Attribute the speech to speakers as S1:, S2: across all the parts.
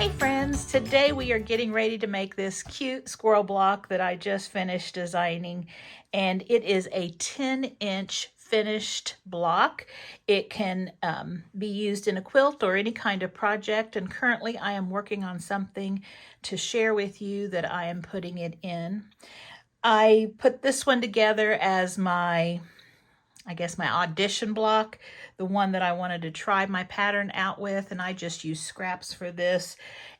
S1: Hey friends, today we are getting ready to make this cute squirrel block that I just finished designing, and it is a 10-inch finished block. It can be used in a quilt or any kind of project, and currently I am working on something to share with you that I am putting it in. I put this one together as my audition block, the one that I wanted to try my pattern out with, and I just used scraps for this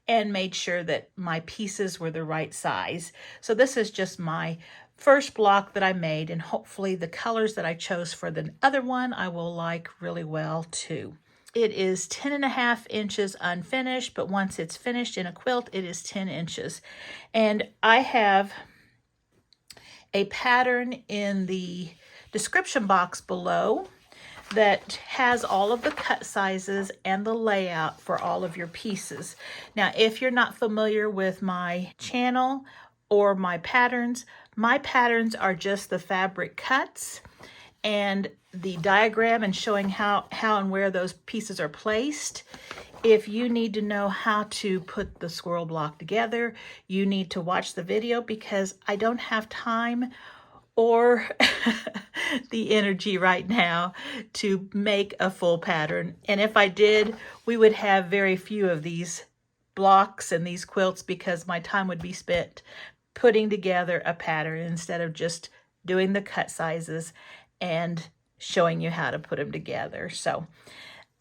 S1: and made sure that my pieces were the right size. So this is just my first block that I made, and hopefully the colors that I chose for the other one I will like really well too. It is 10.5 inches unfinished, but once it's finished in a quilt, it is 10 inches. And I have a pattern in the description box below that has all of the cut sizes and the layout for all of your pieces. Now, if you're not familiar with my channel or my patterns are just the fabric cuts and the diagram and showing how and where those pieces are placed. If you need to know how to put the squirrel block together, you need to watch the video, because I don't have time or the energy right now to make a full pattern. And if I did, we would have very few of these blocks and these quilts, because my time would be spent putting together a pattern instead of just doing the cut sizes and showing you how to put them together. So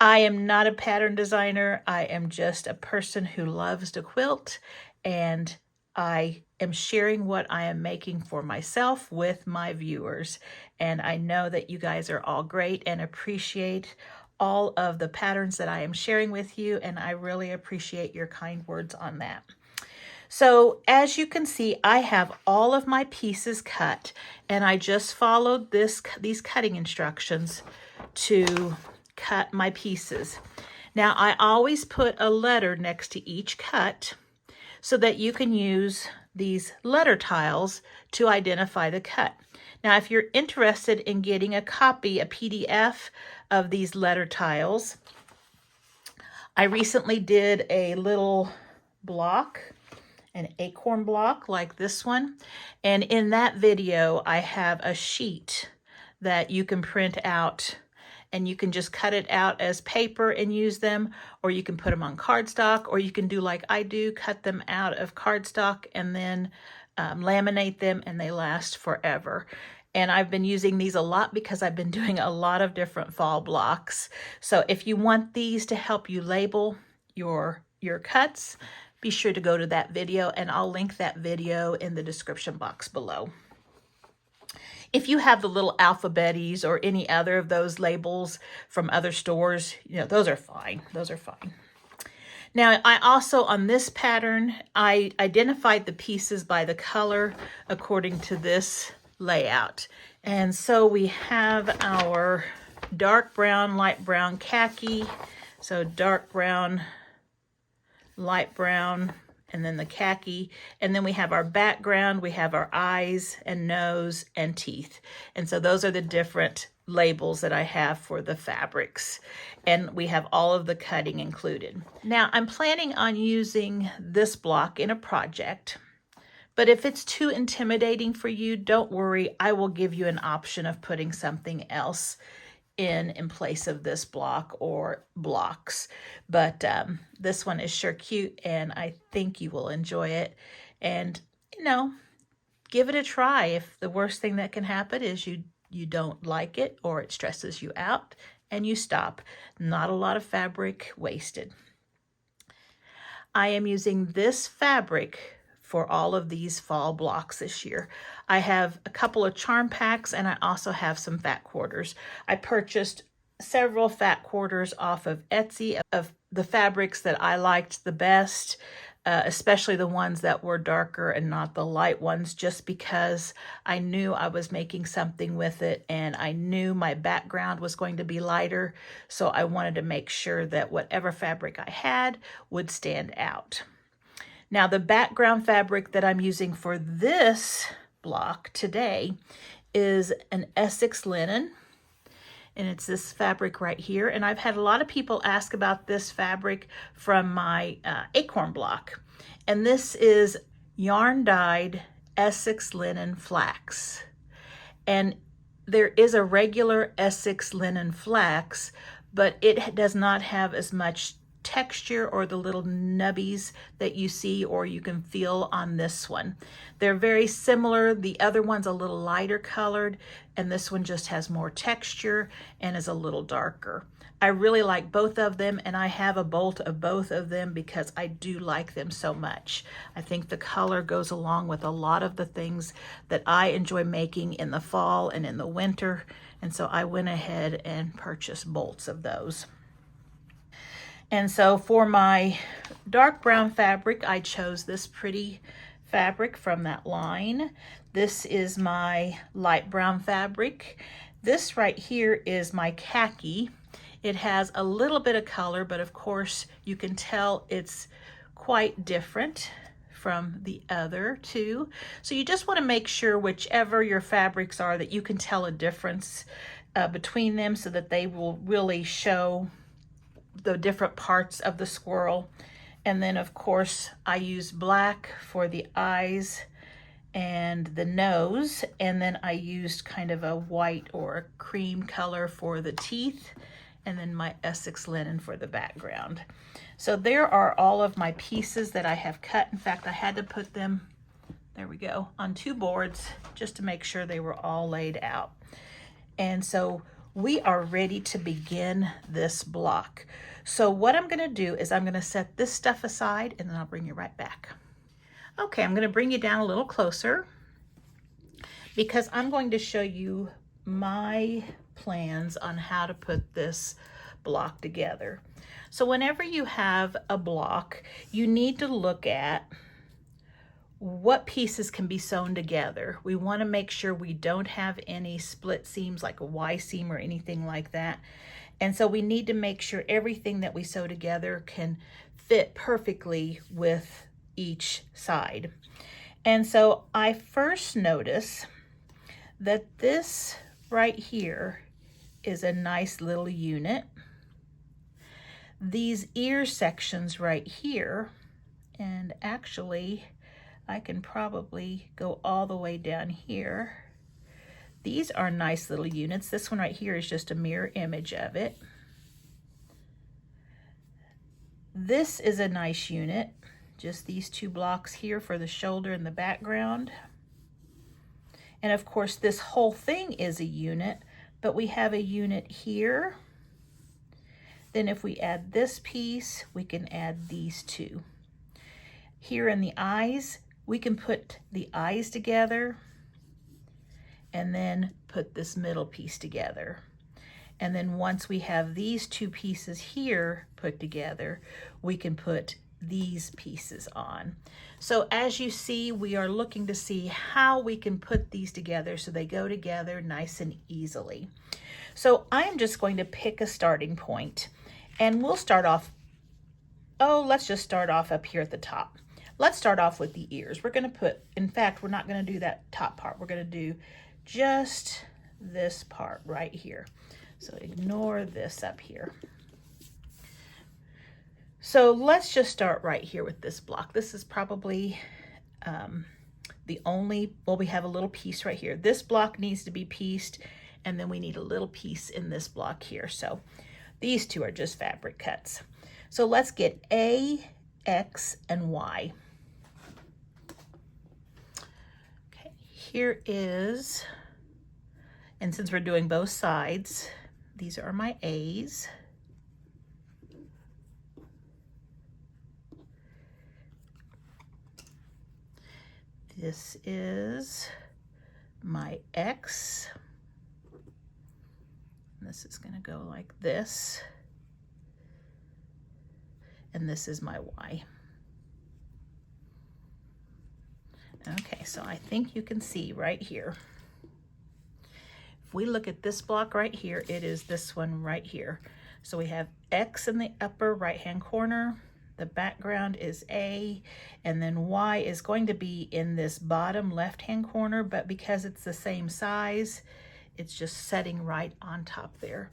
S1: I am not a pattern designer. I am just a person who loves to quilt, and I am sharing what I am making for myself with my viewers. And I know that you guys are all great and appreciate all of the patterns that I am sharing with you, and I really appreciate your kind words on that. So as you can see, I have all of my pieces cut, and I just followed these cutting instructions to cut my pieces. Now, I always put a letter next to each cut so that you can use these letter tiles to identify the cut. Now, if you're interested in getting a copy, a PDF of these letter tiles, I recently did a little block, an acorn block like this one. And in that video, I have a sheet that you can print out, and you can just cut it out as paper and use them, or you can put them on cardstock, or you can do like I do, cut them out of cardstock and then laminate them, and they last forever. And I've been using these a lot because I've been doing a lot of different fall blocks. So if you want these to help you label your cuts, be sure to go to that video, and I'll link that video in the description box below. If you have the little alphabeties or any other of those labels from other stores, those are fine. Those are fine. Now, I also, on this pattern, I identified the pieces by the color according to this layout. And so we have our dark brown, light brown, khaki. So dark brown, light brown, and then the khaki, and then we have our background, we have our eyes and nose and teeth. And so those are the different labels that I have for the fabrics, and we have all of the cutting included. Now, I'm planning on using this block in a project, but if it's too intimidating for you, don't worry, I will give you an option of putting something else in place of this block or blocks. But this one is sure cute, and I think you will enjoy it. And give it a try. If the worst thing that can happen is you don't like it, or it stresses you out and you stop, not a lot of fabric wasted. I am using this fabric for all of these fall blocks this year. I have a couple of charm packs, and I also have some fat quarters. I purchased several fat quarters off of Etsy of the fabrics that I liked the best, especially the ones that were darker and not the light ones, just because I knew I was making something with it, and I knew my background was going to be lighter, so I wanted to make sure that whatever fabric I had would stand out. Now, the background fabric that I'm using for this block today is an Essex linen, and it's this fabric right here. And I've had a lot of people ask about this fabric from my acorn block. And this is yarn dyed Essex linen flax. And there is a regular Essex linen flax, but it does not have as much texture or the little nubbies that you see or you can feel on this one. They're very similar. The other one's a little lighter colored, and this one just has more texture and is a little darker. I really like both of them, and I have a bolt of both of them because I do like them so much. I think the color goes along with a lot of the things that I enjoy making in the fall and in the winter, and so I went ahead and purchased bolts of those. And so for my dark brown fabric, I chose this pretty fabric from that line. This is my light brown fabric. This right here is my khaki. It has a little bit of color, but of course you can tell it's quite different from the other two. So you just want to make sure whichever your fabrics are that you can tell a difference between them so that they will really show the different parts of the squirrel. And then of course I use black for the eyes and the nose, and then I used kind of a white or a cream color for the teeth, and then my Essex linen for the background. So there are all of my pieces that I have cut. In fact, I had to put them, there we go, on 2 boards just to make sure they were all laid out. And so we are ready to begin this block. So what I'm gonna do is I'm gonna set this stuff aside and then I'll bring you right back. Okay, I'm gonna bring you down a little closer because I'm going to show you my plans on how to put this block together. So whenever you have a block, you need to look at what pieces can be sewn together. We want to make sure we don't have any split seams like a Y seam or anything like that. And so we need to make sure everything that we sew together can fit perfectly with each side. And so I first notice that this right here is a nice little unit. These ear sections right here, and actually I can probably go all the way down here. These are nice little units. This one right here is just a mirror image of it. This is a nice unit, just these 2 blocks here for the shoulder and the background. And of course this whole thing is a unit, but we have a unit here. Then if we add this piece, we can add these 2. Here in the eyes, we can put the eyes together and then put this middle piece together. And then once we have these 2 pieces here put together, we can put these pieces on. So as you see, we are looking to see how we can put these together so they go together nice and easily. So I'm just going to pick a starting point, and we'll start off, let's just start off up here at the top. Let's start off with the ears. We're going to put, in fact, we're not going to do that top part. We're going to do just this part right here. So ignore this up here. So let's just start right here with this block. This is probably the only, well, we have a little piece right here. This block needs to be pieced, and then we need a little piece in this block here. So these 2 are just fabric cuts. So let's get A, X, and Y. Okay, here is, and since we're doing both sides, these are my A's. This is my X. And this is going to go like this. And this is my Y. Okay, so I think you can see right here. If we look at this block right here, it is this one right here. So we have X in the upper right-hand corner. The background is A, and then Y is going to be in this bottom left-hand corner, but because it's the same size, it's just setting right on top there.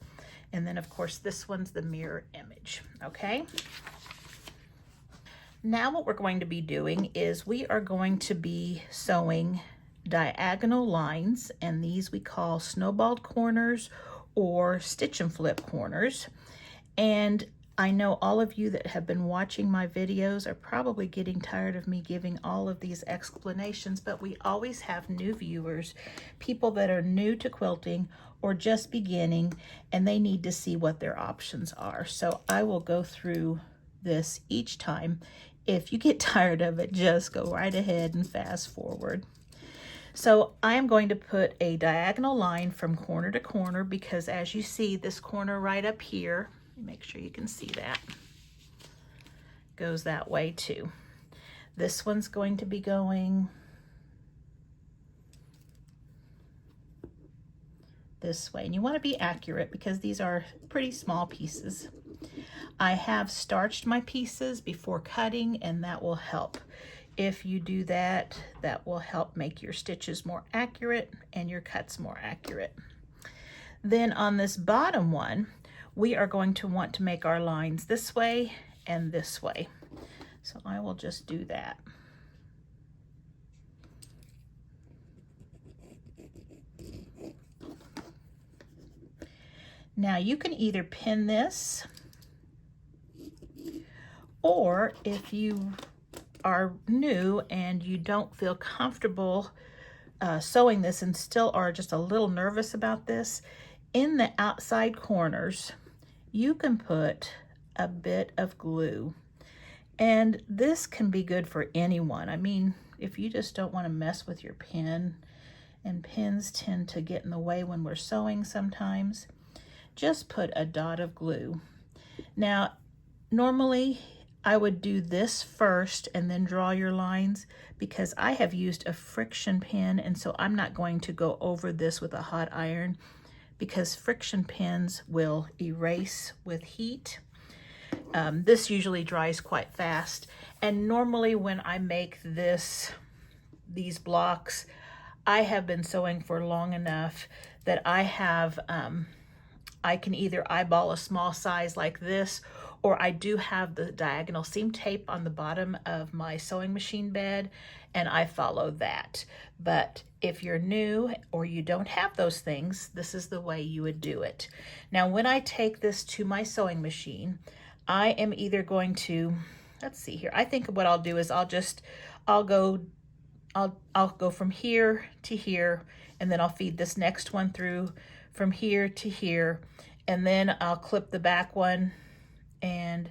S1: And then of course this one's the mirror image, okay? Now what we're going to be doing is we are going to be sewing diagonal lines, and these we call snowballed corners or stitch and flip corners. And I know all of you that have been watching my videos are probably getting tired of me giving all of these explanations, but we always have new viewers, people that are new to quilting or just beginning, and they need to see what their options are. So I will go through this each time. If you get tired of it, just go right ahead and fast forward. So I'm going to put a diagonal line from corner to corner, because as you see, this corner right up here, make sure you can see that, goes that way too. This one's going to be going this way, and you want to be accurate because these are pretty small pieces. I have starched my pieces before cutting, and that will help. If you do that, that will help make your stitches more accurate and your cuts more accurate. Then on this bottom one, we are going to want to make our lines this way and this way. So I will just do that. Now you can either pin this, or if you are new and you don't feel comfortable sewing this and still are just a little nervous about this, in the outside corners you can put a bit of glue, and this can be good for anyone. I mean, if you just don't want to mess with your pen, and pins tend to get in the way when we're sewing sometimes, just put a dot of glue. Now normally I would do this first and then draw your lines, because I have used a friction pen, and so I'm not going to go over this with a hot iron, because friction pens will erase with heat. This usually dries quite fast, and normally when I make these blocks, I have been sewing for long enough that I have I can either eyeball a small size like this, or I do have the diagonal seam tape on the bottom of my sewing machine bed, and I follow that. But if you're new or you don't have those things, this is the way you would do it. Now when I take this to my sewing machine, I am either going to, let's see here, I think what I'll do is I'll go from here to here, and then I'll feed this next one through from here to here, and then I'll clip the back one, and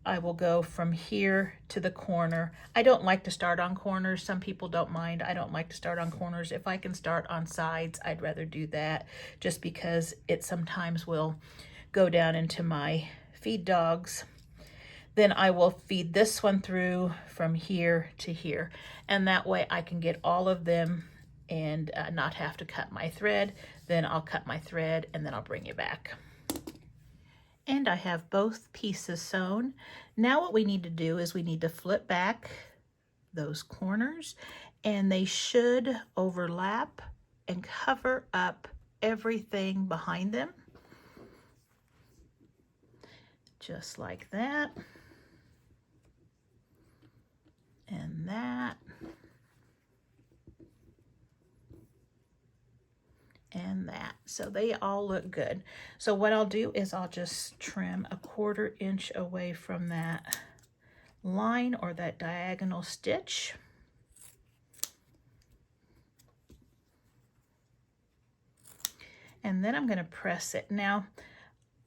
S1: I will go from here to the corner. I don't like to start on corners. Some people don't mind. I don't like to start on corners. If I can start on sides, I'd rather do that, just because it sometimes will go down into my feed dogs. Then I will feed this one through from here to here, and that way I can get all of them and not have to cut my thread. Then I'll cut my thread, and then I'll bring it back. And I have both pieces sewn. Now what we need to do is we need to flip back those corners, and they should overlap and cover up everything behind them. Just like that. And that. And that. So they all look good. So what I'll do is I'll just trim a 1/4 inch away from that line or that diagonal stitch. And then I'm going to press it. Now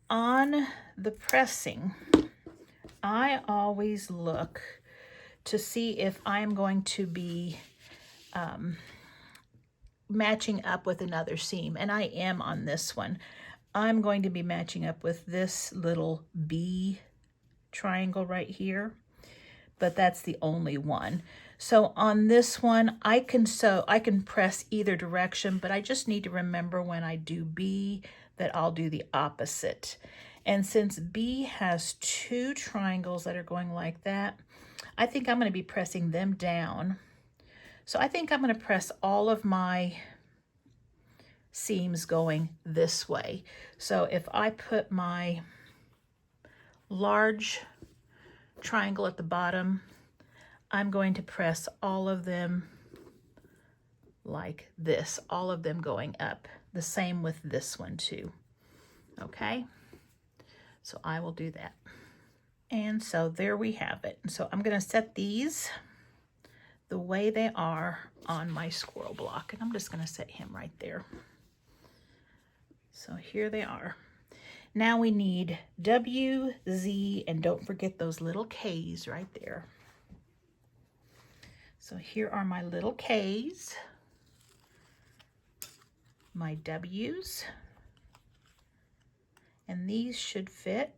S1: on the pressing, I always look to see if I'm going to be matching up with another seam, and I am on this one. I'm going to be matching up with this little B triangle right here, but that's the only one. So on this one, I can press either direction, but I just need to remember when I do B that I'll do the opposite. And since B has 2 triangles that are going like that, I think I'm going to be pressing them down. So I think I'm going to press all of my seams going this way. So if I put my large triangle at the bottom, I'm going to press all of them like this, all of them going up. The same with this one too. Okay, so I will do that. And so there we have it. So I'm going to set these the way they are on my squirrel block, and I'm just going to set him right there. So here they are. Now we need W, Z, and don't forget those little K's right there. So here are my little K's, my W's, and these should fit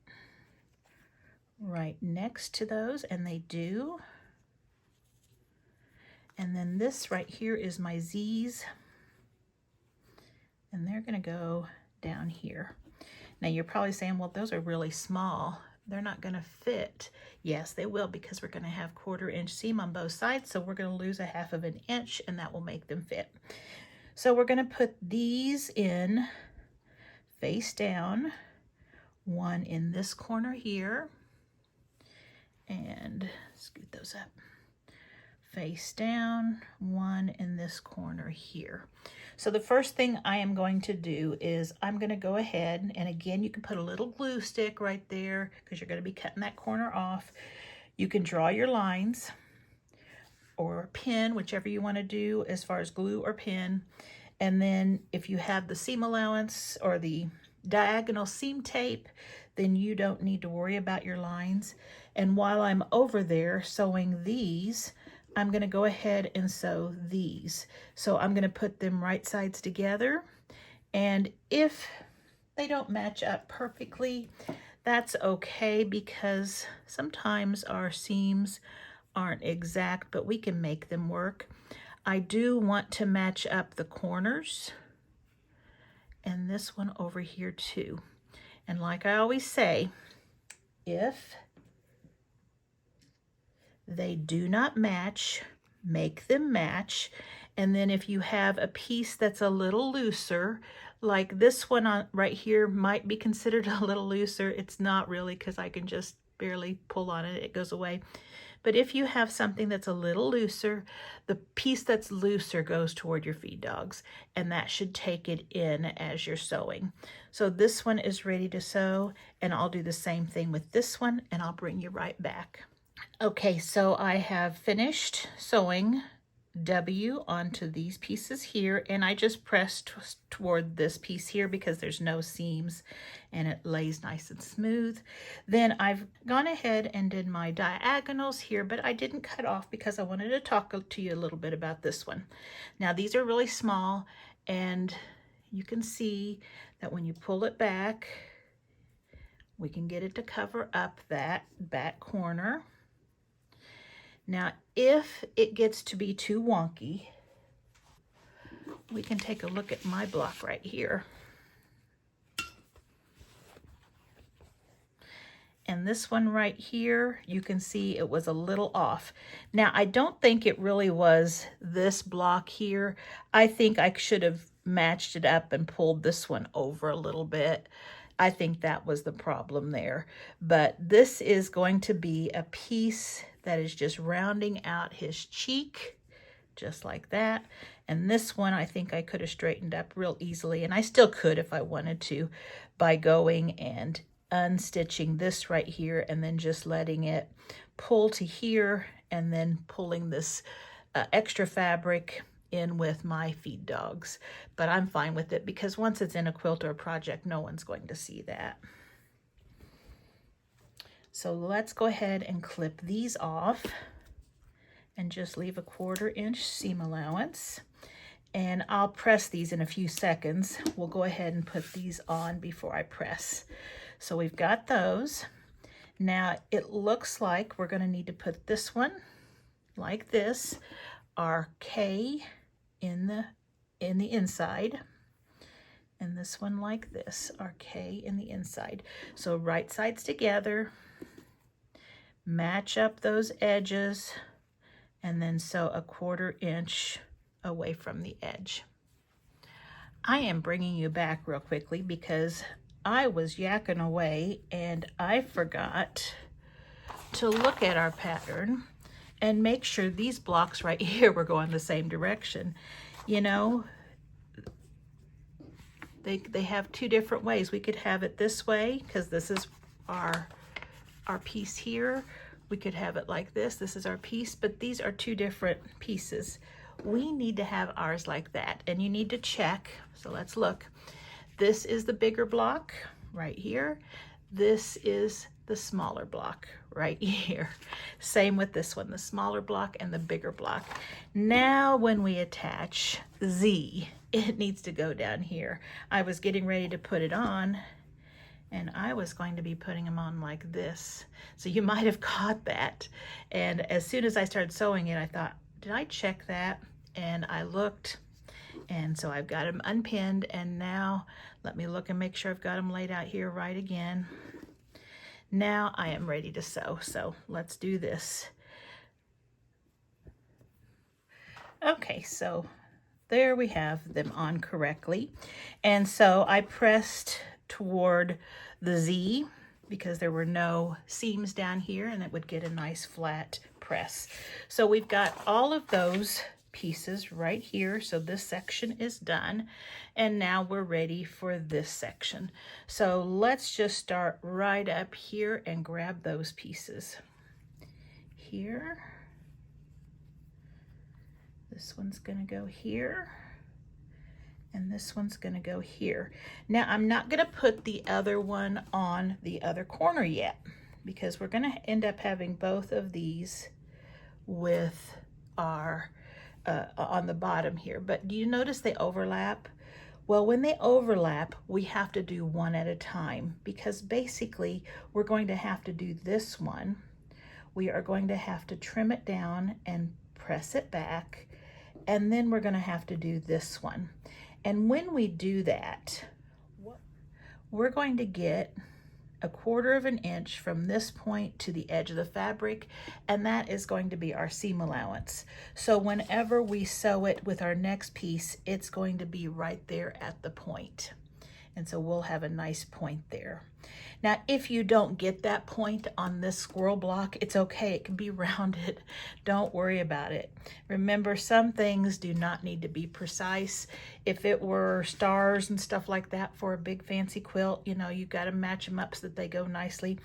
S1: right next to those, and they do. And then this right here is my Z's, and they're going to go down here. Now you're probably saying, well, those are really small. They're not going to fit. Yes, they will, because we're going to have 1/4 inch seam on both sides, so we're going to lose a 1/2 inch, and that will make them fit. So we're going to put these in face down, one in this corner here, and scoot those up. Face down, one in this corner here. So the first thing I am going to do is I'm going to go ahead, and again, you can put a little glue stick right there because you're going to be cutting that corner off. You can draw your lines or pin, whichever you want to do as far as glue or pin. And then if you have the seam allowance or the diagonal seam tape, then you don't need to worry about your lines. And while I'm over there sewing these, I'm going to go ahead and sew these. So I'm going to put them right sides together. And if they don't match up perfectly, that's okay, because sometimes our seams aren't exact, but we can make them work. I do want to match up the corners and this one over here too. And like I always say, if they do not match, make them match. And then if you have a piece that's a little looser, like this one on right here might be considered a little looser. It's not really, because I can just barely pull on it, it goes away. But if you have something that's a little looser, the piece that's looser goes toward your feed dogs, and that should take it in as you're sewing. So this one is ready to sew, and I'll do the same thing with this one, and I'll bring you right back. Okay, so I have finished sewing W onto these pieces here, and I just pressed toward this piece here because there's no seams and it lays nice and smooth. Then I've gone ahead and did my diagonals here, but I didn't cut off because I wanted to talk to you a little bit about this one. Now these are really small, and you can see that when you pull it back, we can get it to cover up that back corner. Now, if it gets to be too wonky, we can take a look at my block right here. And this one right here, you can see it was a little off. Now, I don't think it really was this block here. I think I should have matched it up and pulled this one over a little bit. I think that was the problem there. But this is going to be a piece that is just rounding out his cheek, just like that. And this one, I think I could have straightened up real easily, and I still could if I wanted to, by going and unstitching this right here and then just letting it pull to here and then pulling this extra fabric in with my feed dogs. But I'm fine with it because once it's in a quilt or a project, no one's going to see that. So let's go ahead and clip these off and just leave a 1/4 inch seam allowance. And I'll press these in a few seconds. We'll go ahead and put these on before I press. So we've got those. Now it looks like we're going to need to put this one like this, our K in the inside, and this one like this, our K in the inside. So right sides together, match up those edges, and then sew a 1/4 inch away from the edge. I am bringing you back real quickly because I was yakking away and I forgot to look at our pattern and make sure these blocks right here were going the same direction. You know, they have two different ways. We could have it this way because this is our piece here. We could have it like this. This is our piece, but these are two different pieces. We need to have ours like that, and you need to check. So let's look. This is the bigger block right here. This is the smaller block right here. Same with this one, the smaller block and the bigger block. Now when we attach Z, it needs to go down here. I was getting ready to put it on, and I was going to be putting them on like this. So you might have caught that. And as soon as I started sewing it, I thought, did I check that? And I looked, and so I've got them unpinned, and now let me look and make sure I've got them laid out here right again. Now I am ready to sew, so let's do this. Okay, so there we have them on correctly. And so I pressed toward the Z because there were no seams down here, and it would get a nice flat press. So we've got all of those pieces right here. So this section is done, and now we're ready for this section. So let's just start right up here and grab those pieces. Here. This one's gonna go here, and this one's gonna go here. Now I'm not gonna put the other one on the other corner yet because we're gonna end up having both of these with our on the bottom here. But do you notice they overlap? Well, when they overlap, we have to do one at a time because basically we're going to have to do this one. We are going to have to trim it down and press it back, and then we're going to have to do this one. And when we do that, we're going to get 1/4 of an inch from this point to the edge of the fabric, and that is going to be our seam allowance. So whenever we sew it with our next piece, it's going to be right there at the point. And so we'll have a nice point there. Now, if you don't get that point on this squirrel block, it's okay. It can be rounded. Don't worry about it. Remember, some things do not need to be precise. If it were stars and stuff like that for a big fancy quilt, you know, you got to match them up so that they go nicely.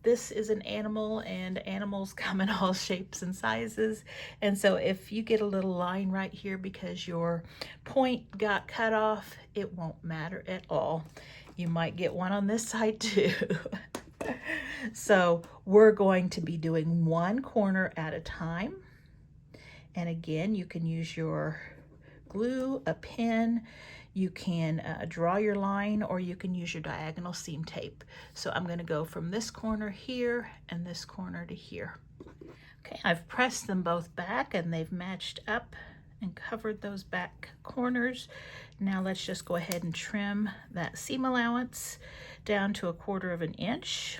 S1: This is an animal, and animals come in all shapes and sizes. And so if you get a little line right here because your point got cut off, it won't matter at all. You might get one on this side too. So we're going to be doing one corner at a time. And again, you can use your glue, a pen, you can draw your line, or you can use your diagonal seam tape. So I'm going to go from this corner here and this corner to here. Okay, I've pressed them both back and they've matched up and covered those back corners. Now let's just go ahead and trim that seam allowance down to 1/4 of an inch.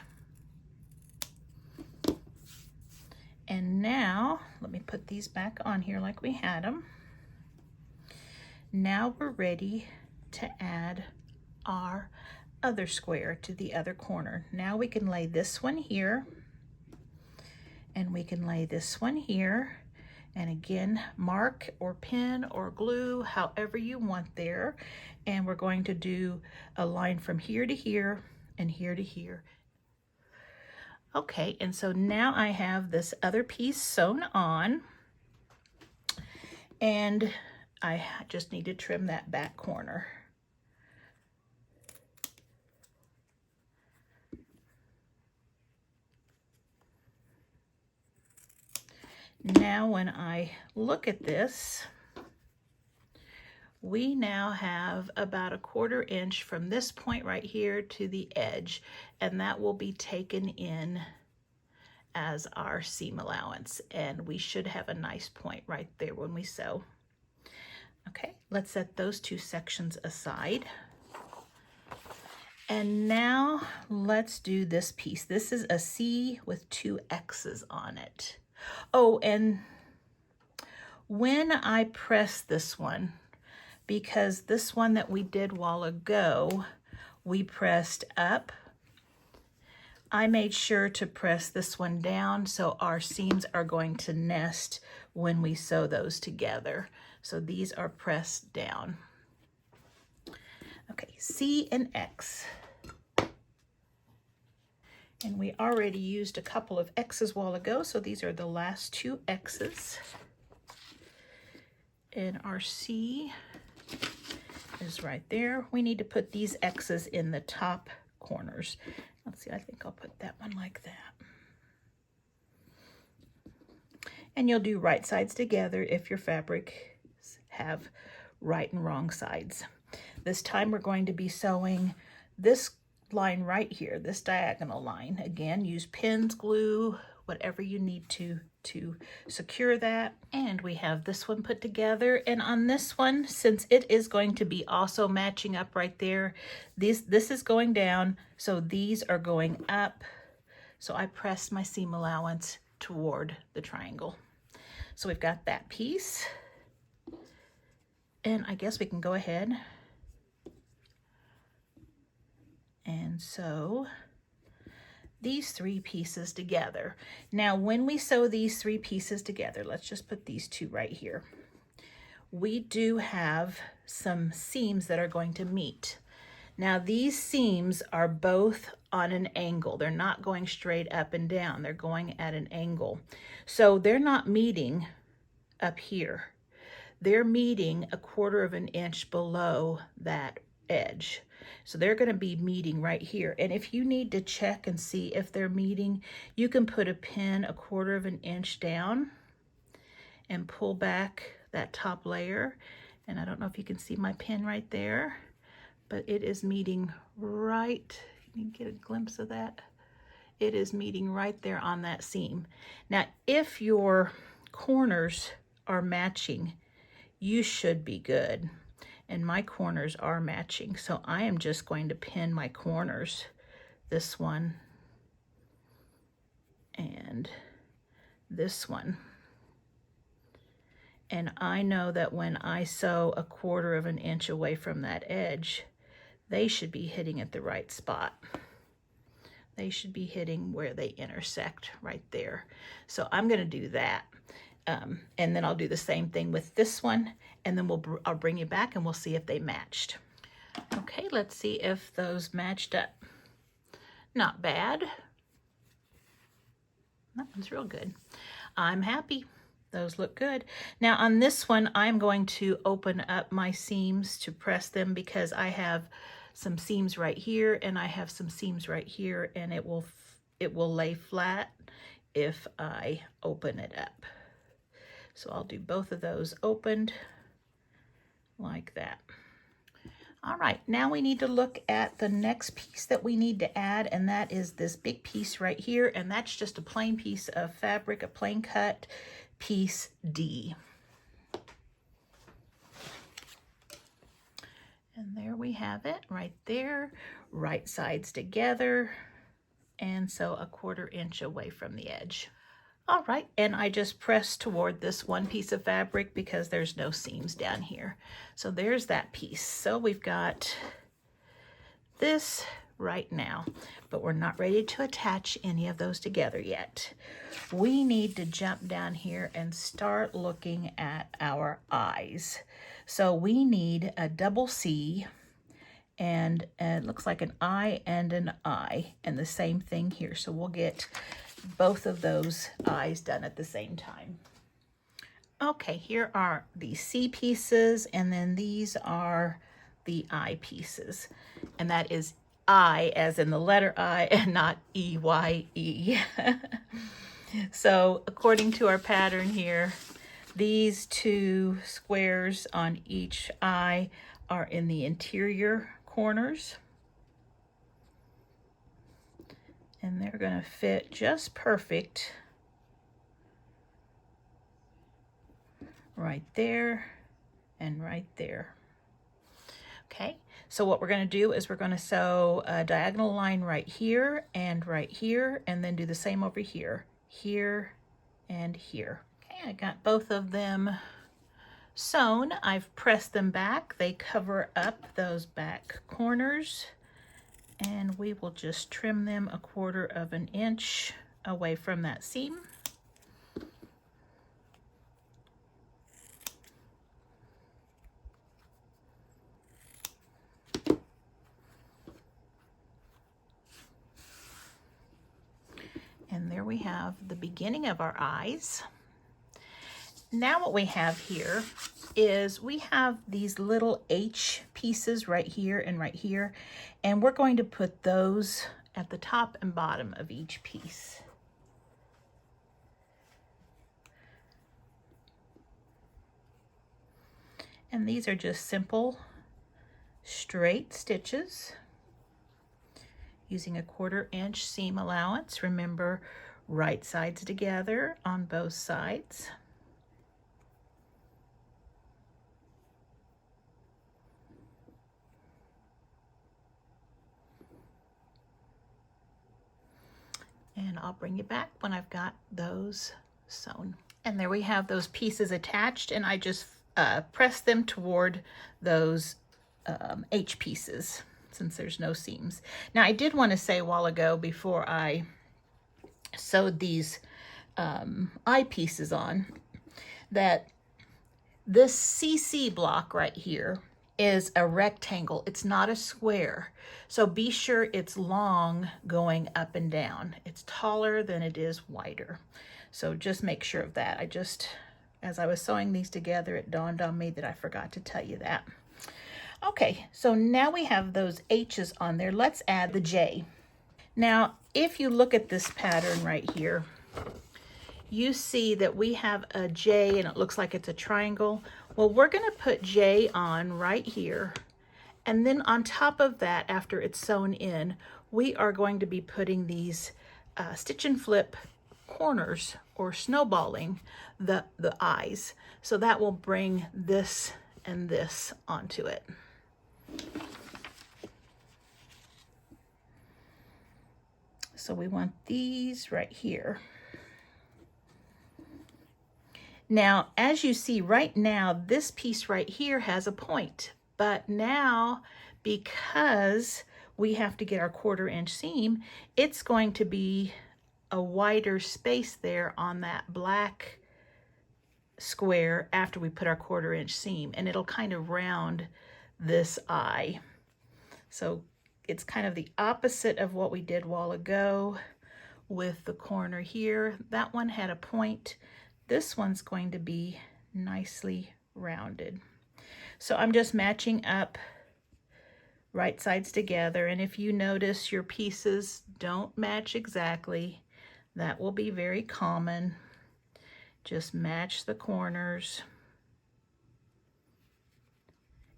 S1: And now let me put these back on here like we had them. Now we're ready to add our other square to the other corner. Now we can lay this one here, and we can lay this one here, and again, mark or pin or glue however you want there. And we're going to do a line from here to here and here to here. Okay, and so now I have this other piece sewn on, and I just need to trim that back corner. Now when I look at this, we now have about 1/4 inch from this point right here to the edge, and that will be taken in as our seam allowance, and we should have a nice point right there when we sew. Okay, let's set those two sections aside. And now let's do this piece. This is a C with 2 X's on it. Oh, and when I press this one, because this one that we did a while ago, we pressed up. I made sure to press this one down so our seams are going to nest when we sew those together. So these are pressed down. Okay, C and X. And we already used a couple of X's a while ago, so these are the last two X's. And our C is right there. We need to put these X's in the top corners. Let's see, I think I'll put that one like that. And you'll do right sides together if your fabric have right and wrong sides. This time we're going to be sewing this line right here, this diagonal line. Again, use pins, glue, whatever you need to secure that. And we have this one put together. And on this one, since it is going to be also matching up right there, this is going down, so these are going up. So I pressed my seam allowance toward the triangle. So we've got that piece. And I guess we can go ahead and sew these three pieces together. Now, when we sew these three pieces together, let's just put these two right here. We do have some seams that are going to meet. Now, these seams are both on an angle. They're not going straight up and down. They're going at an angle. So they're not meeting up here. They're meeting 1/4 of an inch below that edge. So they're going to be meeting right here. And if you need to check and see if they're meeting, you can put a pin 1/4 of an inch down and pull back that top layer. And I don't know if you can see my pin right there, but it is meeting right, you can get a glimpse of that. It is meeting right there on that seam. Now, if your corners are matching, you should be good. And my corners are matching, so I am just going to pin my corners, this one and this one. And I know that when I sew 1/4 of an inch away from that edge, they should be hitting at the right spot. They should be hitting where they intersect right there. So I'm going to do that. And then I'll do the same thing with this one, and then I'll bring you back and we'll see if they matched. Okay, let's see if those matched up. Not bad. That one's real good. I'm happy. Those look good. Now on this one, I'm going to open up my seams to press them because I have some seams right here and I have some seams right here, and it will lay flat if I open it up. So I'll do both of those opened like that. All right, now we need to look at the next piece that we need to add, and that is this big piece right here, and that's just a plain piece of fabric, a plain cut piece D. And there we have it right there, right sides together, and so 1/4 inch away from the edge. All right, and I just pressed toward this one piece of fabric because there's no seams down here. So there's that piece. So we've got this right now, but we're not ready to attach any of those together yet. We need to jump down here and start looking at our eyes. So we need a double C, and it looks like an I and an I, and the same thing here. So we'll get both of those eyes done at the same time. Okay, here are the C pieces, and then these are the I pieces. And that is I as in the letter I and not E-Y-E. So according to our pattern here, these two squares on each eye are in the interior corners. And they're going to fit just perfect right there and right there. Okay, so what we're going to do is we're going to sew a diagonal line right here, and then do the same over here, here, and here. Okay, I got both of them sewn. I've pressed them back. They cover up those back corners, and we will just trim them 1/4 of an inch away from that seam. And there we have the beginning of our eyes. Now what we have here is we have these little H pieces right here, and we're going to put those at the top and bottom of each piece. And these are just simple straight stitches using a 1/4 inch seam allowance. Remember, right sides together on both sides. And I'll bring you back when I've got those sewn. And there we have those pieces attached, and I just press them toward those H pieces since there's no seams. Now I did want to say a while ago, before I sewed these eye pieces on, that this CC block right here is a rectangle. It's not a square. So be sure it's long going up and down. It's taller than it is wider. So just make sure of that. As I was sewing these together, it dawned on me that I forgot to tell you that. Okay, so now we have those H's on there. Let's add the J. Now, if you look at this pattern right here, you see that we have a J and it looks like it's a triangle. Well, we're going to put J on right here. And then on top of that, after it's sewn in, we are going to be putting these stitch and flip corners, or snowballing the eyes. So that will bring this and this onto it. So we want these right here. Now, as you see right now, this piece right here has a point, but now because we have to get our 1/4 inch seam, it's going to be a wider space there on that black square after we put our 1/4 inch seam, and it'll kind of round this eye. So it's kind of the opposite of what we did a while ago with the corner here. That one had a point. This one's going to be nicely rounded. So I'm just matching up right sides together, and if you notice your pieces don't match exactly, that will be very common. Just match the corners,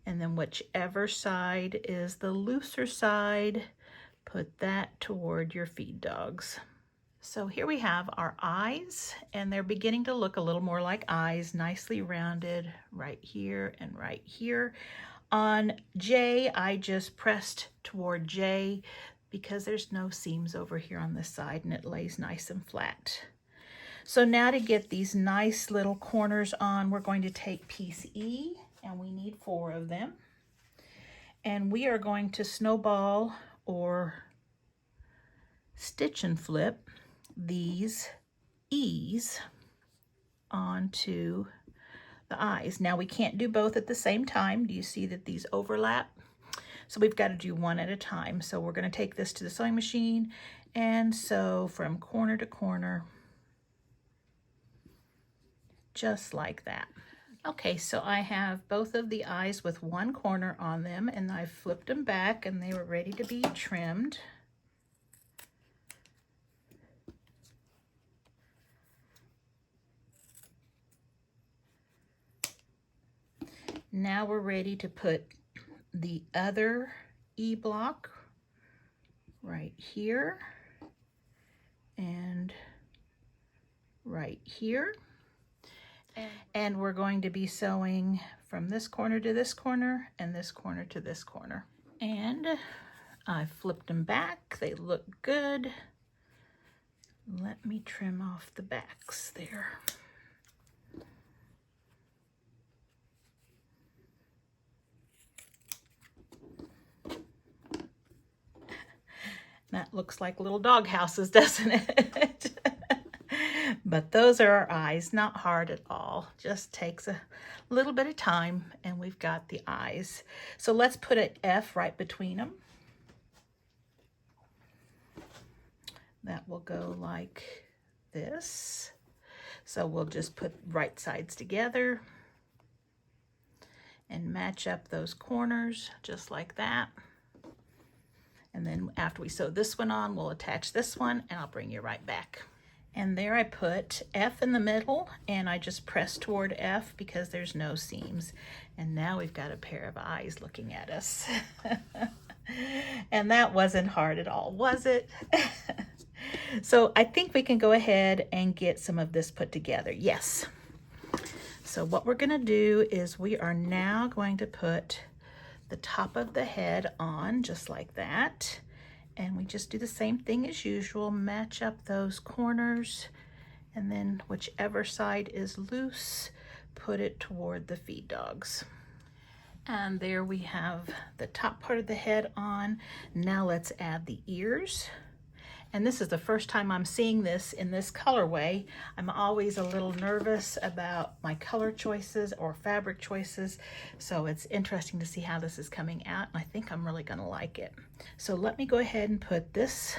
S1: and then whichever side is the looser side, put that toward your feed dogs. So here we have our eyes, and they're beginning to look a little more like eyes, nicely rounded right here and right here. On J, I just pressed toward J because there's no seams over here on this side, and it lays nice and flat. So now to get these nice little corners on, we're going to take piece E, and we need 4 of them. And we are going to snowball or stitch and flip these E's onto the eyes. Now we can't do both at the same time. Do you see that these overlap? So we've got to do one at a time. So we're going to take this to the sewing machine and sew from corner to corner, just like that. Okay, so I have both of the eyes with one corner on them, and I flipped them back and they were ready to be trimmed. Now we're ready to put the other E block right here and right here. And we're going to be sewing from this corner to this corner and this corner to this corner. And I flipped them back. They look good. Let me trim off the backs there. That looks like little dog houses, doesn't it? But those are our eyes, not hard at all. Just takes a little bit of time and we've got the eyes. So let's put an F right between them. That will go like this. So we'll just put right sides together and match up those corners just like that. And then after we sew this one on, we'll attach this one and I'll bring you right back. And there I put F in the middle and I just press toward F because there's no seams. And now we've got a pair of eyes looking at us. And that wasn't hard at all, was it? So I think we can go ahead and get some of this put together. Yes. So what we're gonna do is we are now going to put the top of the head on just like that. And we just do the same thing as usual, match up those corners, and then whichever side is loose, put it toward the feed dogs. And there we have the top part of the head on. Now let's add the ears. And this is the first time I'm seeing this in this colorway. I'm always a little nervous about my color choices or fabric choices. So it's interesting to see how this is coming out. And I think I'm really gonna like it. So let me go ahead and put this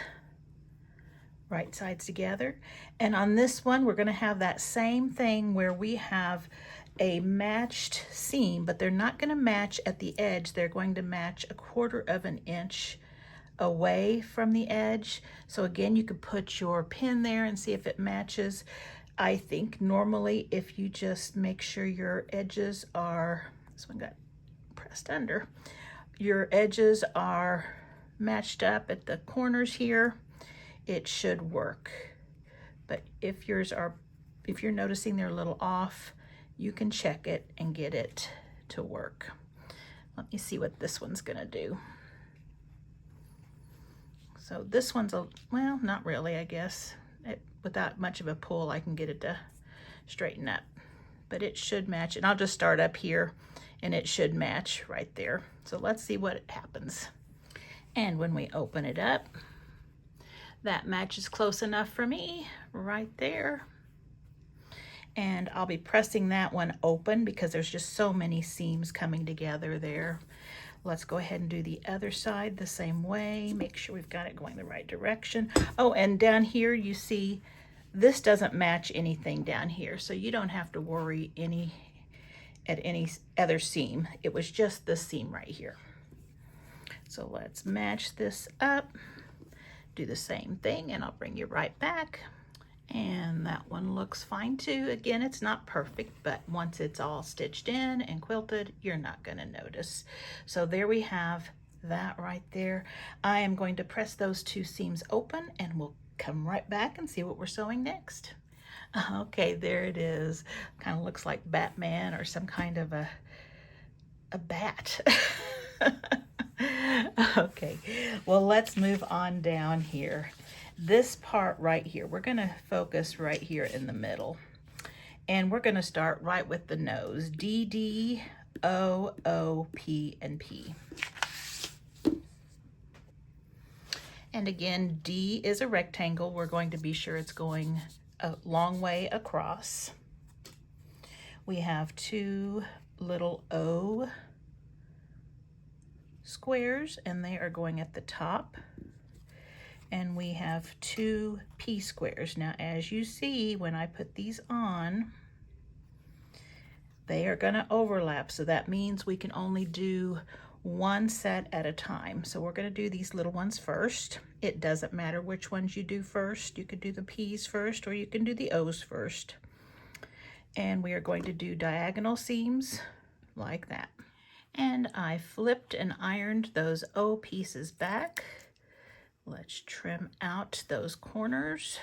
S1: right sides together. And on this one, we're gonna have that same thing where we have a matched seam, but they're not gonna match at the edge. They're going to match 1/4 of an inch away from the edge. So again, you could put your pin there and see if it matches. I think normally if you just make sure your edges are, this one got pressed under, your edges are matched up at the corners here, it should work. But if yours are, if you're noticing they're a little off, you can check it and get it to work. Let me see what this one's gonna do. So this one's well, not really, I guess. Without much of a pull, I can get it to straighten up. But it should match, and I'll just start up here, and it should match right there. So let's see what happens. And when we open it up, that matches close enough for me, right there. And I'll be pressing that one open because there's just so many seams coming together there. Let's go ahead and do the other side the same way. Make sure we've got it going the right direction. Oh, and down here you see this doesn't match anything down here, so you don't have to worry at any other seam. It was just this seam right here. So let's match this up, do the same thing, and I'll bring you right back. And that one looks fine too. Again, it's not perfect, but once it's all stitched in and quilted, you're not gonna notice. So there we have that right there. I am going to press those two seams open and we'll come right back and see what we're sewing next. Okay, there it is. Kind of looks like Batman or some kind of a bat. Okay, well, let's move on down here. This part right here, we're gonna focus right here in the middle. And we're gonna start right with the nose. D, D, O, O, P, and P. And again, D is a rectangle. We're going to be sure it's going a long way across. We have two little O squares, and they are going at the top. And we have two P squares. Now, as you see, when I put these on, they are gonna overlap. So that means we can only do one set at a time. So we're gonna do these little ones first. It doesn't matter which ones you do first. You could do the P's first, or you can do the O's first. And we are going to do diagonal seams like that. And I flipped and ironed those O pieces back. Let's trim out those corners.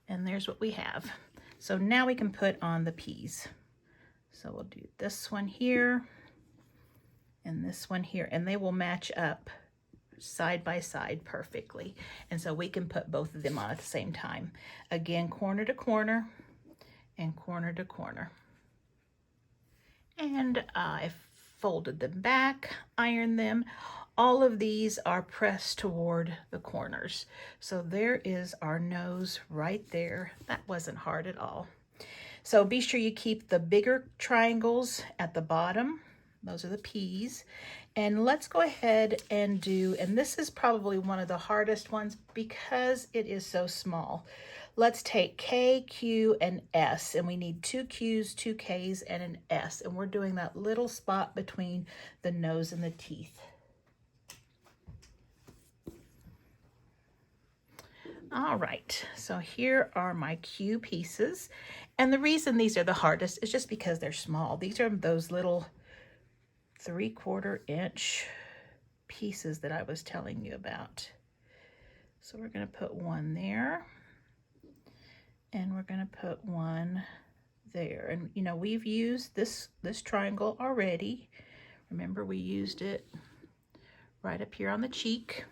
S1: And there's what we have. So now we can put on the P's. So we'll do this one here and this one here, and they will match up side by side perfectly. And so we can put both of them on at the same time. Again, corner to corner and corner to corner. And I folded them back, ironed them. all of these are pressed toward the corners. So there is our nose right there. That wasn't hard at all. So be sure you keep the bigger triangles at the bottom. Those are the P's. And let's go ahead and do, and this is probably one of the hardest ones because it is so small. Let's take K, Q, and S, and we need 2 Q's, 2 K's, and an S. And we're doing that little spot between the nose and the teeth. All right, so here are my Q pieces. And the reason these are the hardest is just because they're small. These are those little 3/4 inch pieces that I was telling you about. So we're gonna put one there, and we're gonna put one there. And you know, we've used this triangle already. Remember, we used it right up here on the cheek,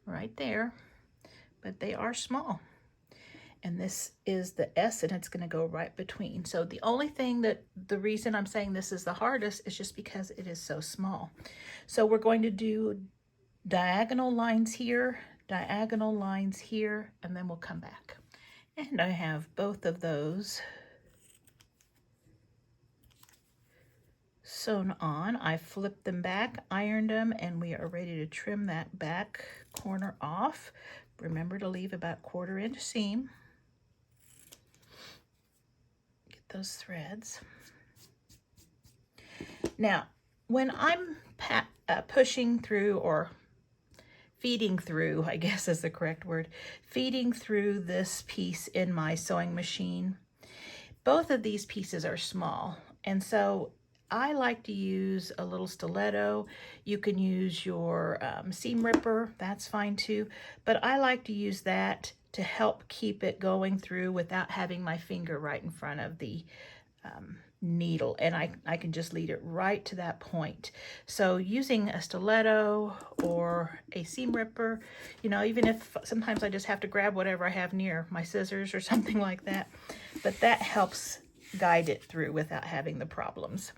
S1: right there. But they are small. And this is the S, and it's gonna go right between. So the only thing the reason I'm saying this is the hardest is just because it is so small. So we're going to do diagonal lines here, diagonal lines here, and then we'll come back. And I have both of those sewn on. I flipped them back, ironed them, and we are ready to trim that back corner off. Remember to leave about 1/4 inch seam. Get those threads. Now, when I'm pushing through, or feeding through, I guess is the correct word, feeding through this piece in my sewing machine, both of these pieces are small. And so I like to use a little stiletto. You can use your seam ripper, that's fine too. But I like to use that to help keep it going through without having my finger right in front of the needle. And I can just lead it right to that point. So using a stiletto or a seam ripper, you know, even if sometimes I just have to grab whatever I have near, my scissors or something like that, but that helps guide it through without having the problems.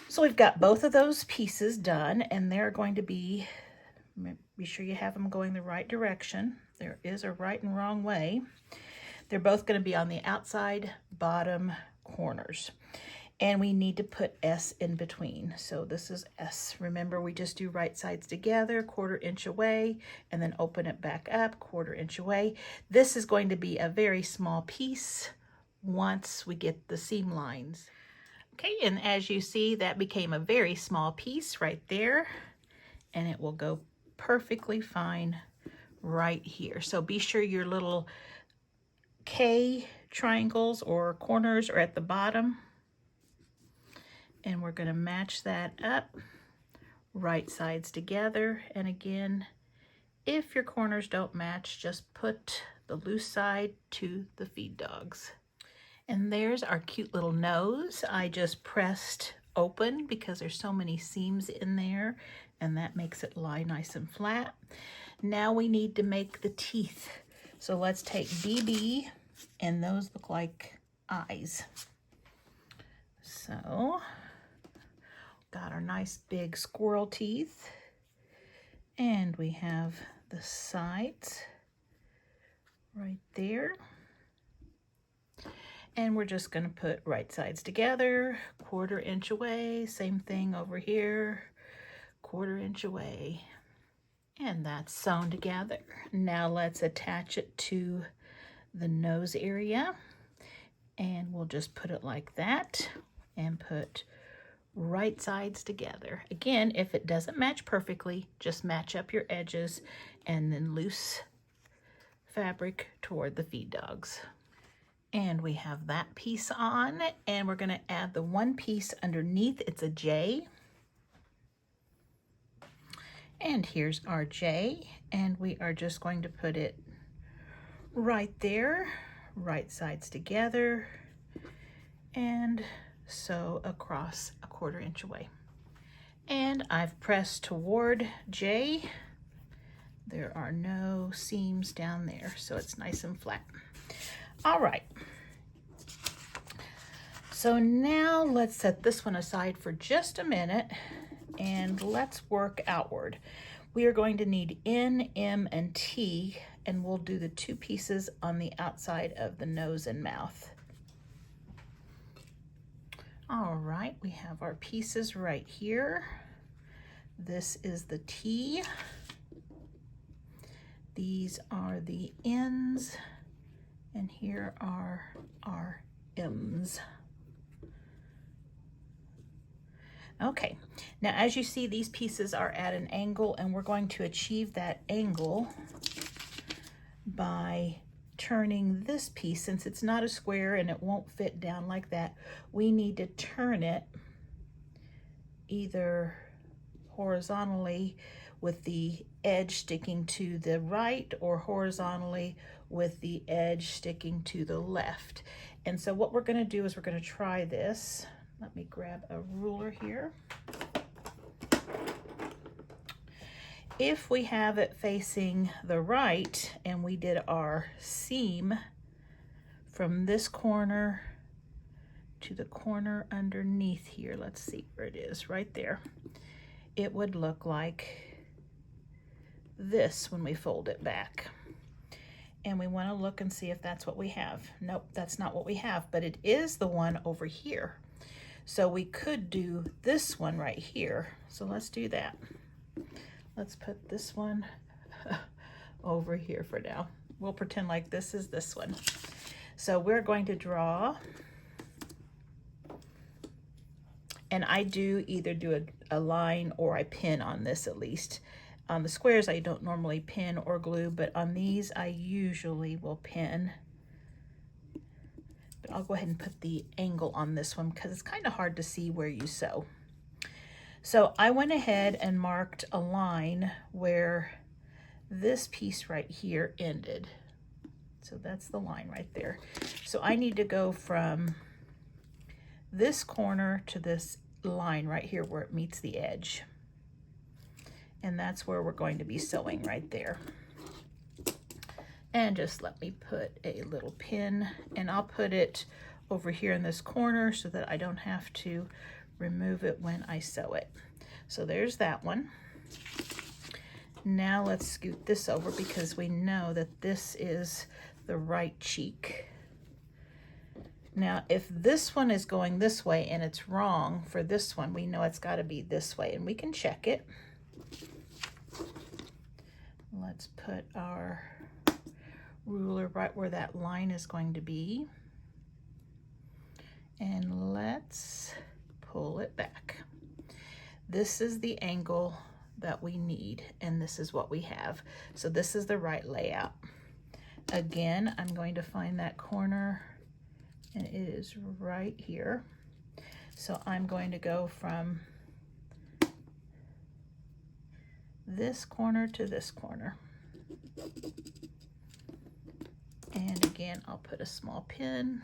S1: So we've got both of those pieces done, and they're going to be sure you have them going the right direction. There is a right and wrong way. They're both going to be on the outside bottom corners, and we need to put S in between. So this is S. Remember, we just do right sides together, 1/4 inch away, and then open it back up, 1/4 inch away. This is going to be a very small piece once we get the seam lines. Okay, and as you see, that became a very small piece right there, and it will go perfectly fine right here. So be sure your little K triangles or corners are at the bottom, and we're going to match that up, right sides together. And again, if your corners don't match, just put the loose side to the feed dogs. And there's our cute little nose. I just pressed open because there's so many seams in there, and that makes it lie nice and flat. Now we need to make the teeth. So let's take BB, and those look like eyes. So got our nice big squirrel teeth, and we have the sides right there. And we're just going to put right sides together, 1/4 inch away, same thing over here, 1/4 inch away. And that's sewn together. Now let's attach it to the nose area, and we'll just put it like that and put right sides together. Again, if it doesn't match perfectly, just match up your edges and then loose fabric toward the feed dogs. And we have that piece on, and we're going to add the one piece underneath. It's a J. And here's our J, and we are just going to put it right there, right sides together, and sew across 1/4 inch away. And I've pressed toward J. There are no seams down there, so it's nice and flat. All right. So now let's set this one aside for just a minute, and let's work outward. We are going to need N, M, and T, and we'll do the 2 pieces on the outside of the nose and mouth. All right, we have our pieces right here. This is the T. These are the N's, and here are our M's. Okay, now as you see, these pieces are at an angle, and we're going to achieve that angle by turning this piece. Since it's not a square and it won't fit down like that, we need to turn it either horizontally with the edge sticking to the right, or horizontally with the edge sticking to the left. And so what we're going to do is we're going to try this. Let me grab a ruler here. If we have it facing the right and we did our seam from this corner to the corner underneath here, let's see where it is, right there, it would look like this when we fold it back. And we want to look and see if that's what we have. Nope, that's not what we have, but it is the one over here. So we could do this one right here. So let's do that. Let's put this one over here for now. We'll pretend like this is this one. So we're going to draw, and I do either do a line or I pin on this at least. On the squares, I don't normally pin or glue, but on these, I usually will pin. But I'll go ahead and put the angle on this one because it's kind of hard to see where you sew. So I went ahead and marked a line where this piece right here ended. So that's the line right there. So I need to go from this corner to this line right here where it meets the edge. And that's where we're going to be sewing right there. And just let me put a little pin, and I'll put it over here in this corner so that I don't have to remove it when I sew it. So there's that one. Now let's scoot this over because we know that this is the right cheek. Now, if this one is going this way and it's wrong for this one, we know it's got to be this way, and we can check it. Let's put our ruler right where that line is going to be, and let's pull it back. This is the angle that we need, and this is what we have. So this is the right layout. Again, I'm going to find that corner, and it is right here. So I'm going to go from this corner to this corner. And again, I'll put a small pin.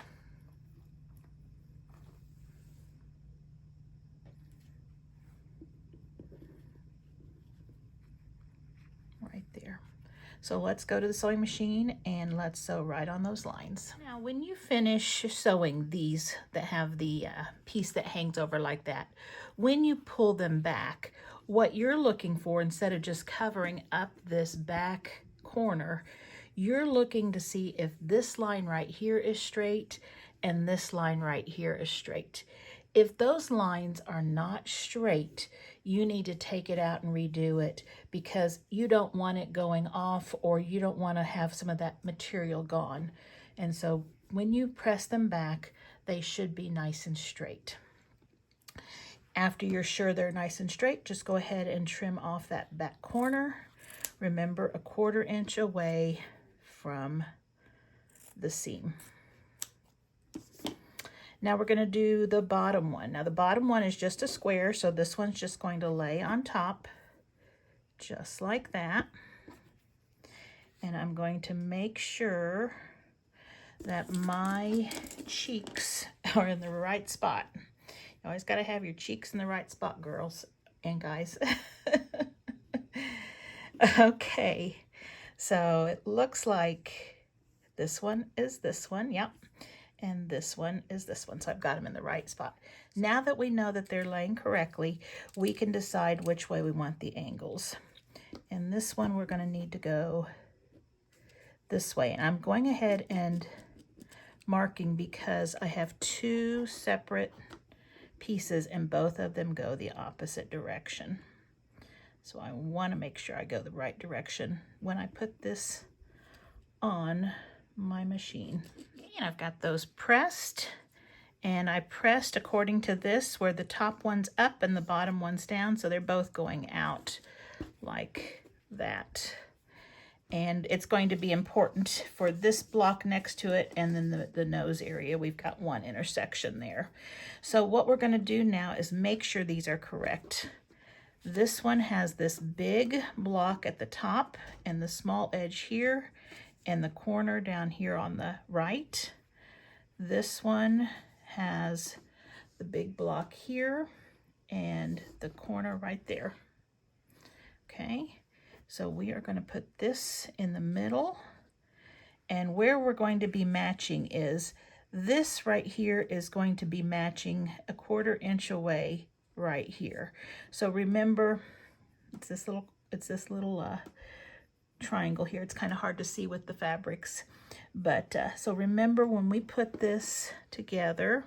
S1: Right there. So let's go to the sewing machine and let's sew right on those lines. Now, when you finish sewing these that have the piece that hangs over like that, when you pull them back, what you're looking for, instead of just covering up this back corner, you're looking to see if this line right here is straight and this line right here is straight. If those lines are not straight, you need to take it out and redo it because you don't want it going off, or you don't want to have some of that material gone. And so when you press them back, they should be nice and straight. After you're sure they're nice and straight, just go ahead and trim off that back corner. Remember, 1/4 inch away from the seam. Now we're going to do the bottom one. Now the bottom one is just a square, so this one's just going to lay on top, just like that. And I'm going to make sure that my cheeks are in the right spot. You always got to have your cheeks in the right spot, girls and guys. Okay, so it looks like this one is this one, yep. and this one is this one. So I've got them in the right spot. Now that we know that they're laying correctly, we can decide which way we want the angles. And this one we're going to need to go this way. And I'm going ahead and marking because I have two separate pieces and both of them go the opposite direction. So I want to make sure I go the right direction when I put this on my machine. And I've got those pressed, and I pressed according to this, where the top one's up and the bottom one's down, so they're both going out like that. And it's going to be important for this block next to it and then the nose area. We've got one intersection there. So what we're going to do now is make sure these are correct. This one has this big block at the top and the small edge here and the corner down here on the right. This one has the big block here and the corner right there. Okay. So we are going to put this in the middle, and where we're going to be matching is this right here is going to be matching a 1/4 inch away right here. So remember, it's this little triangle here. It's kind of hard to see with the fabrics, but so remember, when we put this together,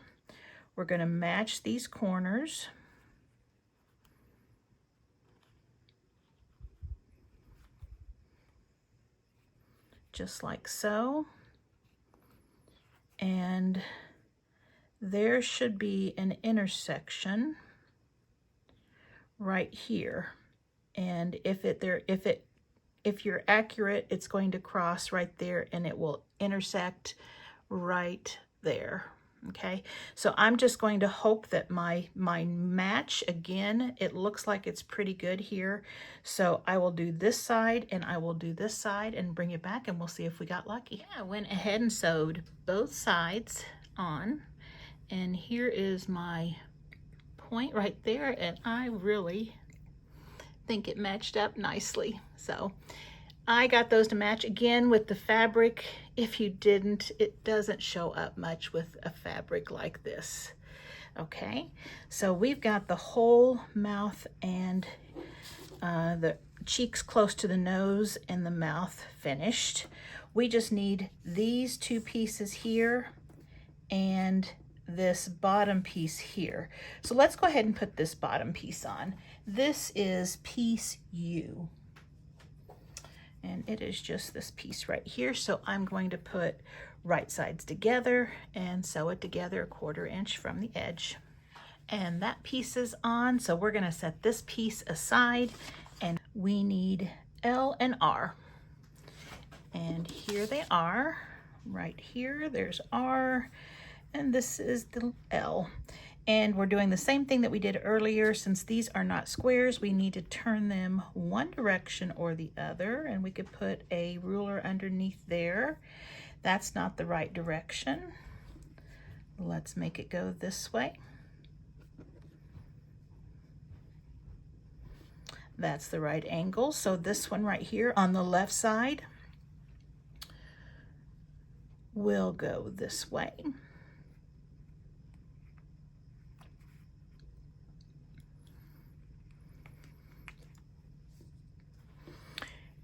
S1: we're going to match these corners. Just like so. And there should be an intersection right here. And if you're accurate, it's going to cross right there and it will intersect right there. Okay, so I'm just going to hope that my match, again, it looks like it's pretty good here. So I will do this side and I will do this side and bring it back and we'll see if we got lucky. Yeah, I went ahead and sewed both sides on, and here is my point right there, and I really think it matched up nicely. So I got those to match. Again, with the fabric, if you didn't, it doesn't show up much with a fabric like this. Okay, so we've got the whole mouth and the cheeks close to the nose and the mouth finished. We just need these two pieces here and this bottom piece here. So let's go ahead and put this bottom piece on. This is piece U. And it is just this piece right here. So I'm going to put right sides together and sew it together 1/4 inch from the edge. And that piece is on, so we're going to set this piece aside, and we need L and R. And here they are, right here. There's R, and this is the L. And we're doing the same thing that we did earlier. Since these are not squares, we need to turn them one direction or the other, and we could put a ruler underneath there. That's not the right direction. Let's make it go this way. That's the right angle. So this one right here on the left side will go this way.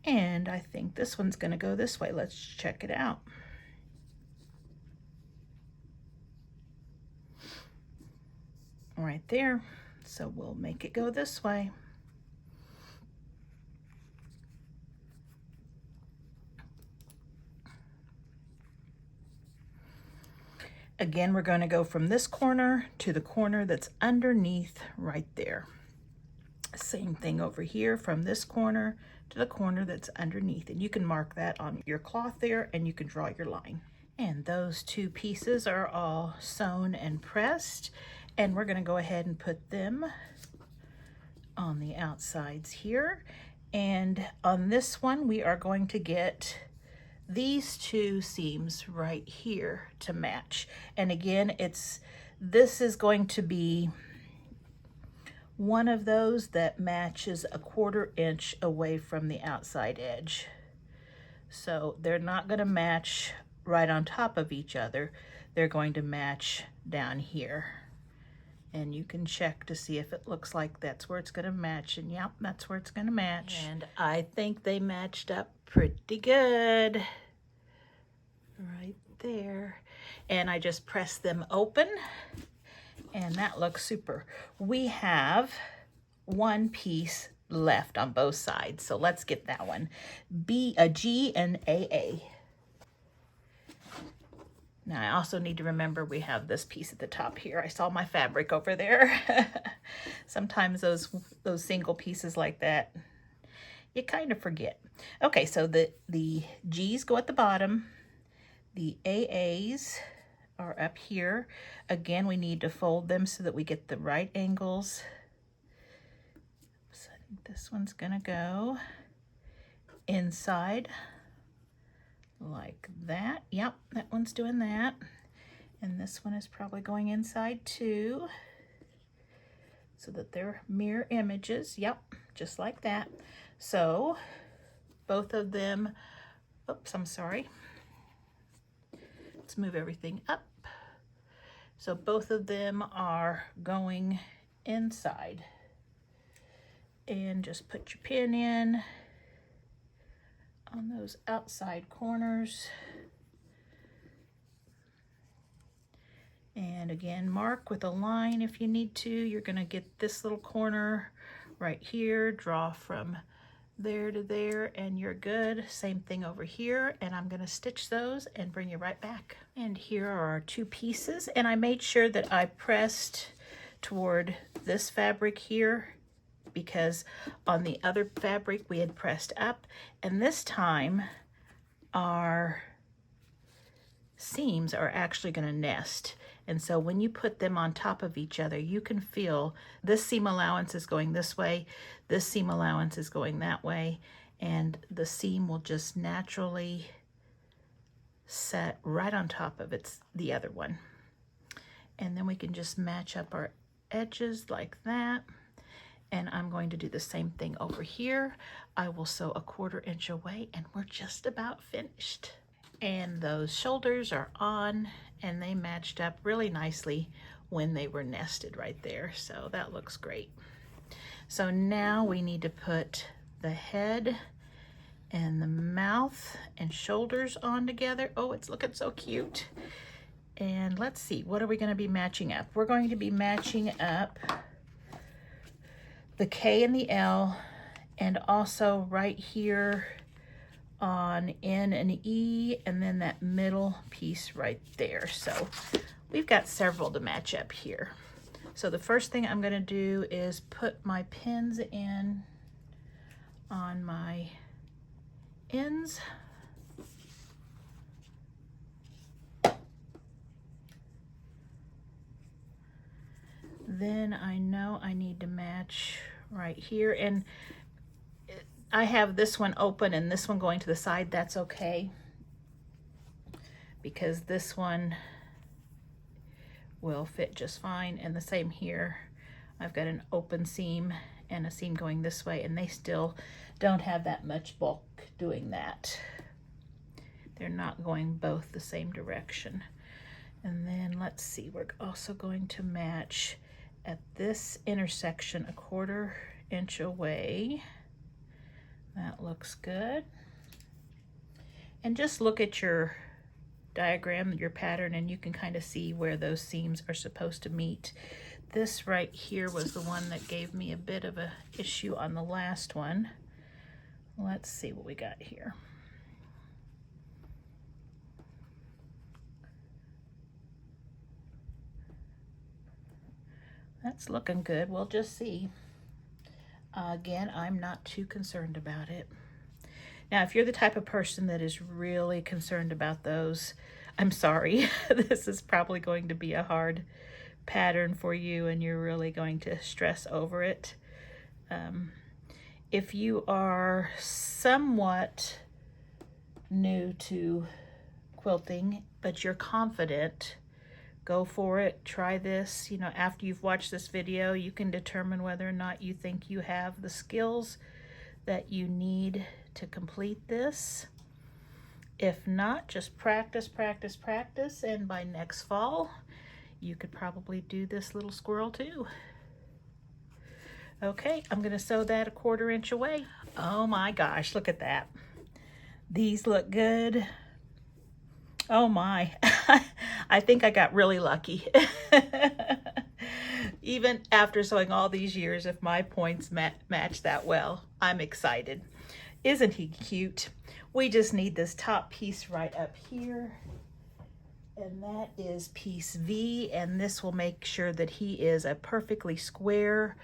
S1: And I think this one's going to go this way. Let's check it out. Right there. So we'll make it go this way. Again, we're going to go from this corner to the corner that's underneath right there. Same thing over here, from this corner to the corner that's underneath, and you can mark that on your cloth there and you can draw your line. And those two pieces are all sewn and pressed, and we're going to go ahead and put them on the outsides here. And on this one, we are going to get these two seams right here to match. And again, this is going to be one of those that matches a 1/4 inch away from the outside edge. So they're not going to match right on top of each other. they're going to match down here. And you can check to see if it looks like that's where it's going to match. And yep, that's where it's going to match. And I think they matched up pretty good right there. And I just press them open and that looks super. We have one piece left on both sides, so let's get that one. A G and AA. Now I also need to remember we have this piece at the top here. I saw my fabric over there. Sometimes those single pieces like that, you kind of forget. Okay, so the G's go at the bottom. The AAs are up here. Again, we need to fold them so that we get the right angles. So I think this one's gonna go inside like that. Yep, that one's doing that. And this one is probably going inside too, so that they're mirror images. Yep, just like that. So both of them, oops, I'm sorry. Let's move everything up. So both of them are going inside. And just put your pin in on those outside corners. And again, mark with a line if you need to. You're gonna get this little corner right here, draw from there to there, and you're good. Same thing over here, and I'm gonna stitch those and bring you right back. And here are our two pieces, and I made sure that I pressed toward this fabric here because on the other fabric we had pressed up, and this time our seams are actually going to nest. And so when you put them on top of each other, you can feel this seam allowance is going this way, this seam allowance is going that way, and the seam will just naturally set right on top of the other one. And then we can just match up our edges like that. And I'm going to do the same thing over here. I will sew a 1/4 inch away and we're just about finished. And those shoulders are on and they matched up really nicely when they were nested right there. So that looks great. So now we need to put the head and the mouth and shoulders on together. Oh, it's looking so cute. And let's see, what are we going to be matching up? We're going to be matching up the K and the L, and also right here on N and E, and then that middle piece right there. So we've got several to match up here. So the first thing I'm gonna do is put my pins in on my ends. Then I know I need to match right here, and I have this one open and this one going to the side. That's okay, because this one will fit just fine. And the same here. I've got an open seam and a seam going this way, and they still don't have that much bulk doing that. They're not going both the same direction. And then let's see, we're also going to match at this intersection a 1/4 inch away. That looks good. And just look at your diagram, your pattern, and you can kind of see where those seams are supposed to meet. This right here was the one that gave me a bit of a issue on the last one. Let's see what we got here. That's looking good. We'll just see. Again, I'm not too concerned about it. Now, if you're the type of person that is really concerned about those, I'm sorry. This is probably going to be a hard pattern for you and you're really going to stress over it. If you are somewhat new to quilting, but you're confident, go for it. Try this. You know, after you've watched this video, you can determine whether or not you think you have the skills that you need to complete this. If not, just practice, practice, practice, and by next fall, you could probably do this little squirrel too. Okay, I'm gonna sew that 1/4 inch away. Oh my gosh, look at that. These look good. Oh my, I think I got really lucky. Even after sewing all these years, if my points match that well, I'm excited. Isn't he cute? We just need this top piece right up here. And that is piece V, and this will make sure that he is a perfectly square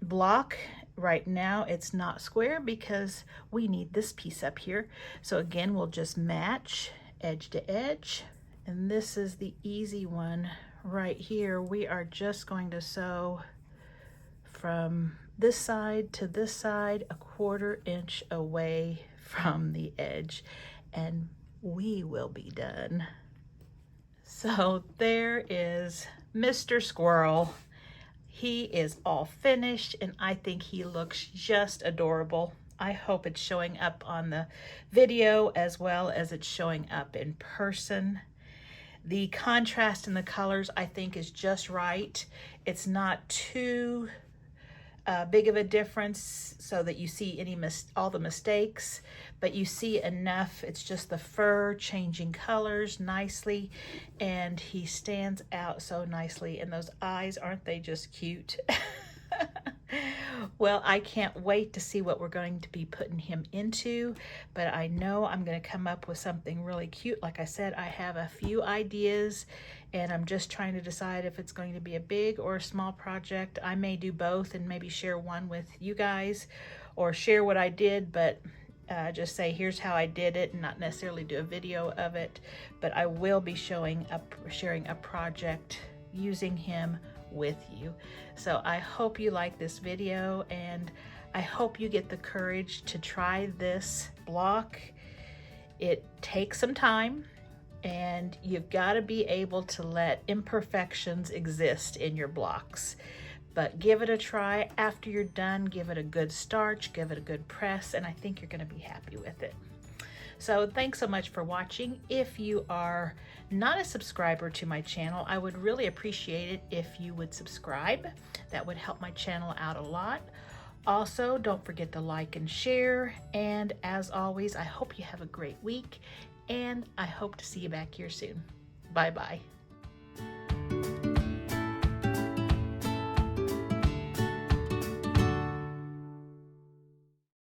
S1: block. Right now it's not square because we need this piece up here. So again, we'll just match edge to edge. And this is the easy one right here. We are just going to sew from this side to this side 1/4 inch away from the edge, and we will be done. So there is Mr. Squirrel. He is all finished, and I think he looks just adorable. I hope it's showing up on the video as well as it's showing up in person. The contrast in the colors, I think, is just right. It's not too big of a difference so that you see all the mistakes, but you see enough. It's just the fur changing colors nicely, and he stands out so nicely. And those eyes, aren't they just cute? Well, I can't wait to see what we're going to be putting him into, but I know I'm going to come up with something really cute. Like I said, I have a few ideas, and I'm just trying to decide if it's going to be a big or a small project. I may do both and maybe share one with you guys, or share what I did, but just say here's how I did it, and not necessarily do a video of it. But I will be sharing a project using him with you. So I hope you like this video, and I hope you get the courage to try this block. It takes some time, and you've got to be able to let imperfections exist in your blocks. But give it a try. After you're done, give it a good starch, give it a good press, and I think you're going to be happy with it. So thanks so much for watching. If you are not a subscriber to my channel, I would really appreciate it if you would subscribe. That would help my channel out a lot. Also, don't forget to like and share. And as always, I hope you have a great week, and I hope to see you back here soon. Bye-bye.